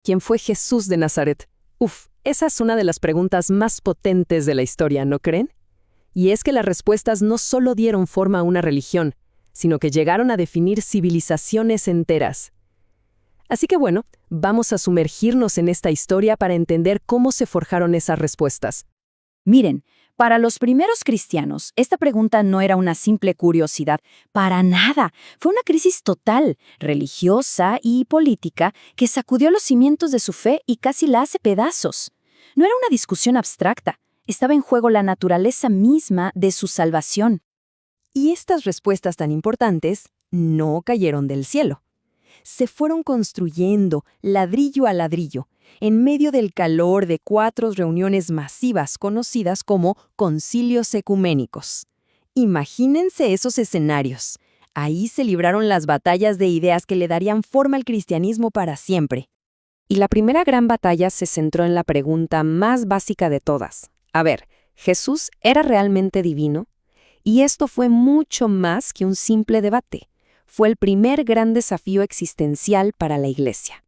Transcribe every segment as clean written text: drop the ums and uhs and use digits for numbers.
¿Quién fue Jesús de Nazaret? Uf, esa es una de las preguntas más potentes de la historia, ¿no creen? Y es que las respuestas no solo dieron forma a una religión, sino que llegaron a definir civilizaciones enteras. Así que bueno, vamos a sumergirnos en esta historia para entender cómo se forjaron esas respuestas. Miren, para los primeros cristianos, esta pregunta no era una simple curiosidad, para nada. Fue una crisis total, religiosa y política, que sacudió los cimientos de su fe y casi la hace pedazos. No era una discusión abstracta, estaba en juego la naturaleza misma de su salvación. Y estas respuestas tan importantes no cayeron del cielo. Se fueron construyendo ladrillo a ladrillo, en medio del calor de 4 reuniones masivas conocidas como concilios ecuménicos. Imagínense esos escenarios. Ahí se libraron las batallas de ideas que le darían forma al cristianismo para siempre. Y la primera gran batalla se centró en la pregunta más básica de todas. A ver, ¿Jesús era realmente divino? Y esto fue mucho más que un simple debate. Fue el primer gran desafío existencial para la Iglesia.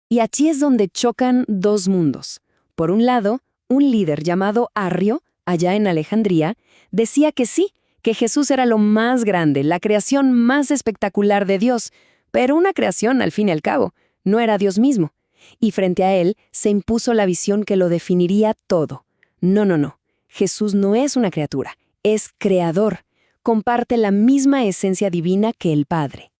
Y aquí es donde chocan dos mundos. Por un lado, un líder llamado Arrio, allá en Alejandría, decía que sí, que Jesús era lo más grande, la creación más espectacular de Dios, pero una creación al fin y al cabo, no era Dios mismo. Y frente a él se impuso la visión que lo definiría todo. No. Jesús no es una criatura, es creador. Comparte la misma esencia divina que el Padre.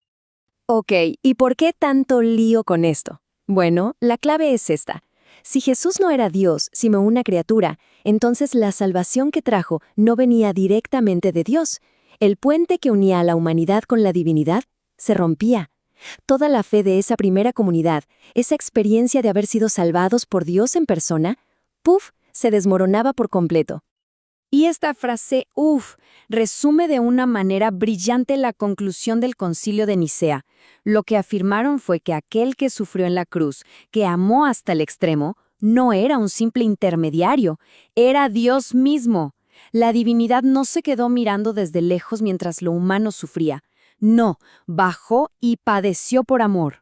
Ok, ¿y por qué tanto lío con esto? Bueno, la clave es esta. Si Jesús no era Dios, sino una criatura, entonces la salvación que trajo no venía directamente de Dios. El puente que unía a la humanidad con la divinidad se rompía. Toda la fe de esa primera comunidad, esa experiencia de haber sido salvados por Dios en persona, se desmoronaba por completo. Y esta frase, resume de una manera brillante la conclusión del Concilio de Nicea. Lo que afirmaron fue que aquel que sufrió en la cruz, que amó hasta el extremo, no era un simple intermediario, era Dios mismo. La divinidad no se quedó mirando desde lejos mientras lo humano sufría. No, bajó y padeció por amor.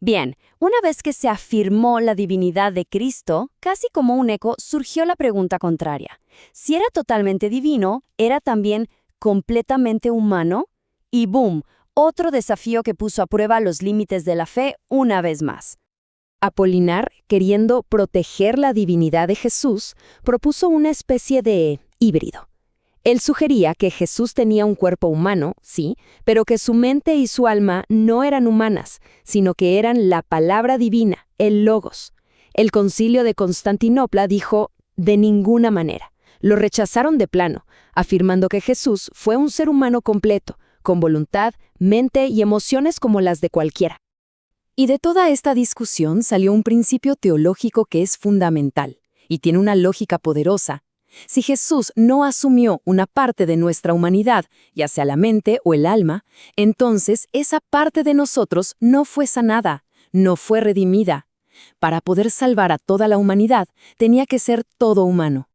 Bien, una vez que se afirmó la divinidad de Cristo, casi como un eco, surgió la pregunta contraria. Si era totalmente divino, ¿era también completamente humano? Y ¡boom!, otro desafío que puso a prueba los límites de la fe una vez más. Apolinar, queriendo proteger la divinidad de Jesús, propuso una especie de híbrido. Él sugería que Jesús tenía un cuerpo humano, sí, pero que su mente y su alma no eran humanas, sino que eran la palabra divina, el Logos. El Concilio de Constantinopla dijo, de ninguna manera. Lo rechazaron de plano, afirmando que Jesús fue un ser humano completo, con voluntad, mente y emociones como las de cualquiera. Y de toda esta discusión salió un principio teológico que es fundamental, y tiene una lógica poderosa. Si Jesús no asumió una parte de nuestra humanidad, ya sea la mente o el alma, entonces esa parte de nosotros no fue sanada, no fue redimida. Para poder salvar a toda la humanidad, tenía que ser todo humano.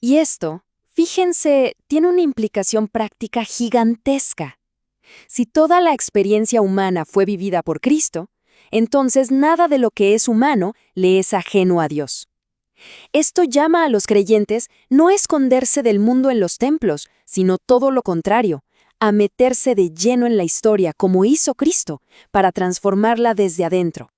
Y esto, fíjense, tiene una implicación práctica gigantesca. Si toda la experiencia humana fue vivida por Cristo, entonces nada de lo que es humano le es ajeno a Dios. Esto llama a los creyentes no a esconderse del mundo en los templos, sino todo lo contrario, a meterse de lleno en la historia como hizo Cristo, para transformarla desde adentro.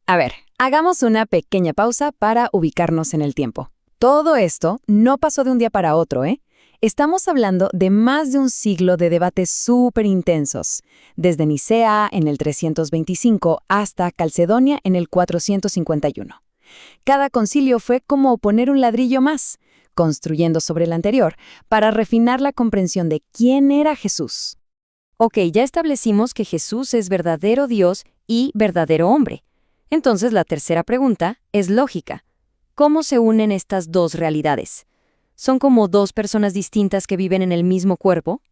A ver, hagamos una pequeña pausa para ubicarnos en el tiempo. Todo esto no pasó de un día para otro, ¿eh? Estamos hablando de más de un siglo de debates súper intensos, desde Nicea en el 325 hasta Calcedonia en el 451. Cada concilio fue como poner un ladrillo más, construyendo sobre el anterior, para refinar la comprensión de quién era Jesús. Ok, ya establecimos que Jesús es verdadero Dios y verdadero hombre. Entonces la tercera pregunta es lógica. ¿Cómo se unen estas dos realidades? ¿Son como dos personas distintas que viven en el mismo cuerpo?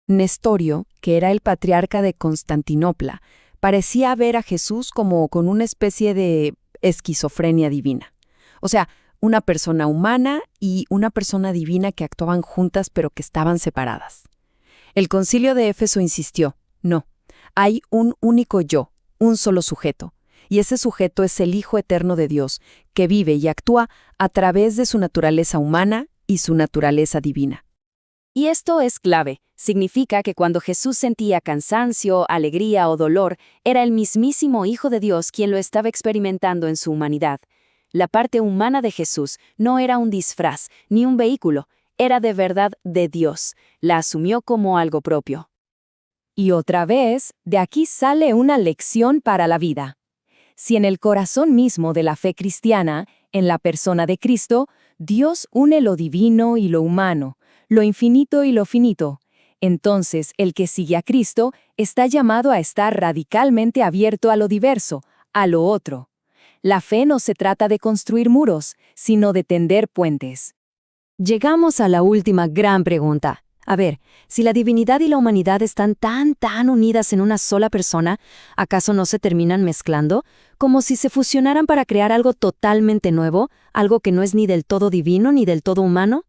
Nestorio, que era el patriarca de Constantinopla, parecía ver a Jesús como con una especie de esquizofrenia divina. O sea, una persona humana y una persona divina que actuaban juntas pero que estaban separadas. El Concilio de Éfeso insistió, no, hay un único yo, un solo sujeto. y ese sujeto es el Hijo eterno de Dios, que vive y actúa a través de su naturaleza humana y su naturaleza divina. Y esto es clave. Significa que cuando Jesús sentía cansancio, alegría o dolor, era el mismísimo Hijo de Dios quien lo estaba experimentando en su humanidad. La parte humana de Jesús no era un disfraz ni un vehículo, era de verdad de Dios. La asumió como algo propio. Y otra vez, de aquí sale una lección para la vida. Si en el corazón mismo de la fe cristiana, en la persona de Cristo, Dios une lo divino y lo humano, lo infinito y lo finito, entonces el que sigue a Cristo está llamado a estar radicalmente abierto a lo diverso, a lo otro. La fe no se trata de construir muros, sino de tender puentes. Llegamos a la última gran pregunta. A ver, si la divinidad y la humanidad están tan unidas en una sola persona, ¿acaso no se terminan mezclando? Como si se fusionaran para crear algo totalmente nuevo, algo que no es ni del todo divino ni del todo humano.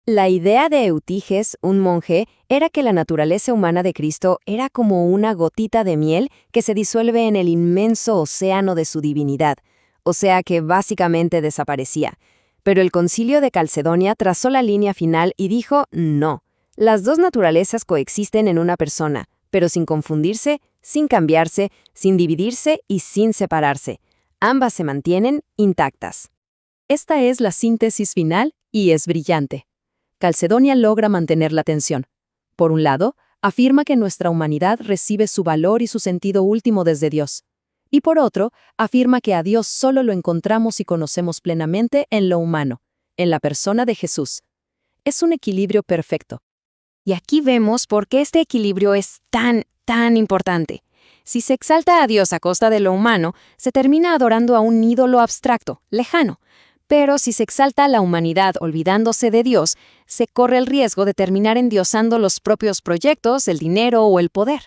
La idea de Eutiges, un monje, era que la naturaleza humana de Cristo era como una gotita de miel que se disuelve en el inmenso océano de su divinidad, o sea que básicamente desaparecía. Pero el Concilio de Calcedonia trazó la línea final y dijo no. Las dos naturalezas coexisten en una persona, pero sin confundirse, sin cambiarse, sin dividirse y sin separarse. Ambas se mantienen intactas. Esta es la síntesis final y es brillante. Calcedonia logra mantener la tensión. Por un lado, afirma que nuestra humanidad recibe su valor y su sentido último desde Dios. Y por otro, afirma que a Dios solo lo encontramos y conocemos plenamente en lo humano, en la persona de Jesús. Es un equilibrio perfecto. Y aquí vemos por qué este equilibrio es tan importante. Si se exalta a Dios a costa de lo humano, se termina adorando a un ídolo abstracto, lejano. Pero si se exalta a la humanidad olvidándose de Dios, se corre el riesgo de terminar endiosando los propios proyectos, el dinero o el poder.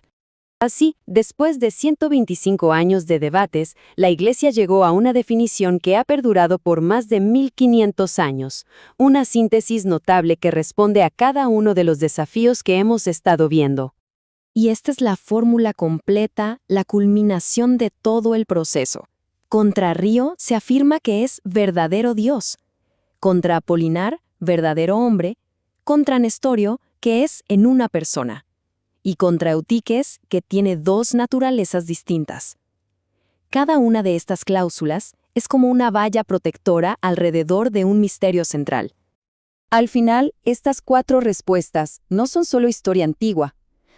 Así, después de 125 años de debates, la Iglesia llegó a una definición que ha perdurado por más de 1500 años, una síntesis notable que responde a cada uno de los desafíos que hemos estado viendo. Y esta es la fórmula completa, la culminación de todo el proceso. Contra Río se afirma que es verdadero Dios. Contra Apolinar, verdadero hombre. Contra Nestorio, que es en una persona. Y contra Eutiques, que tiene dos naturalezas distintas. Cada una de estas cláusulas es como una valla protectora alrededor de un misterio central. Al final, estas 4 respuestas no son solo historia antigua,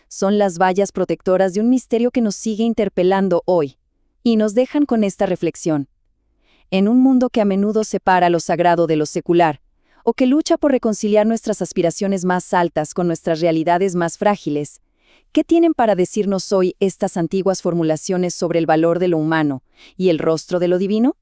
son las vallas protectoras de un misterio que nos sigue interpelando hoy, y nos dejan con esta reflexión. En un mundo que a menudo separa lo sagrado de lo secular, o que lucha por reconciliar nuestras aspiraciones más altas con nuestras realidades más frágiles, ¿qué tienen para decirnos hoy estas antiguas formulaciones sobre el valor de lo humano y el rostro de lo divino?